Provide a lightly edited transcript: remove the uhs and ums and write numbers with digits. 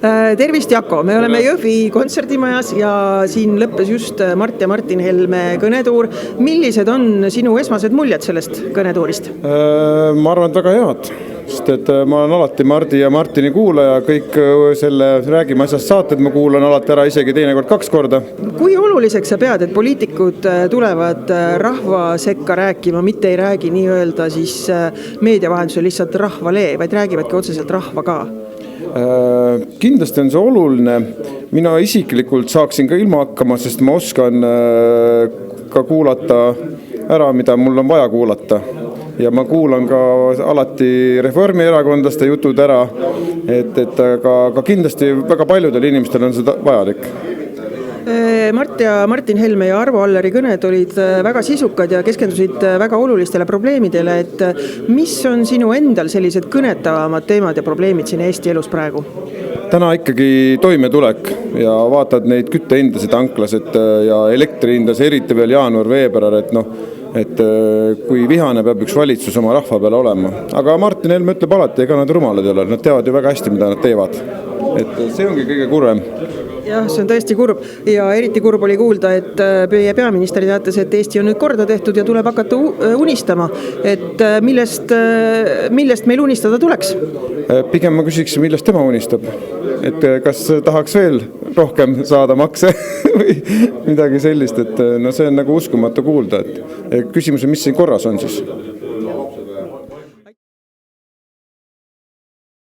Tervist, Jako! Me oleme Jõhvi kontserdimajas ja siin lõppes just Mart ja Martin Helme kõnetuur. Millised on sinu esmased muljed sellest kõnetuurist? Ma arvan, et väga head, sest et ma olen alati Mardi ja Martini kuulaja, kõik selle Räägime asjast saated ma kuulan alati ära, isegi teinekord 2 korda. Kui oluliseks sa pead, et poliitikud tulevad rahva sekka rääkima, mitte ei räägi nii-öelda siis meedia vahendusel lihtsalt rahvale, vaid räägivadki otseselt rahva ka? Kindlasti on see oluline. Mina isiklikult saaksin ka ilma hakkama, sest ma oskan ka kuulata ära, mida mul on vaja kuulata. Ja ma kuulan ka alati Reformierakondlaste jutud ära, et ka kindlasti väga paljudel inimestel on seda vajalik. Mart ja Martin Helme ja Arvo Alleri kõned olid väga sisukad ja keskendusid väga olulistele probleemidele, et mis on sinu endal sellised kõnetavamad teemad ja probleemid siin Eesti elus praegu? Täna ikkagi toimetulek ja vaatad neid küttehindasid anklas ja elektrihindas eriti veel jaanuar-veebruar, et kui vihane peab üks valitsus oma rahva peale olema. Aga Martin Helme ütleb alati, ega nad rumalad ei ole, nad teavad ju väga hästi, mida nad teevad. Et see ongi kõige kurvem. Jah, see on tõesti kurb ja eriti kurb oli kuulda, et peaminister teatas, et Eesti on nüüd korda tehtud ja tuleb hakata unistama, et millest meil unistada tuleks? Pigem ma küsiks, millest tema unistab, et kas tahaks veel rohkem saada makse või midagi sellist, et see on nagu uskumatu kuulda, et küsimus on, mis siin korras on siis?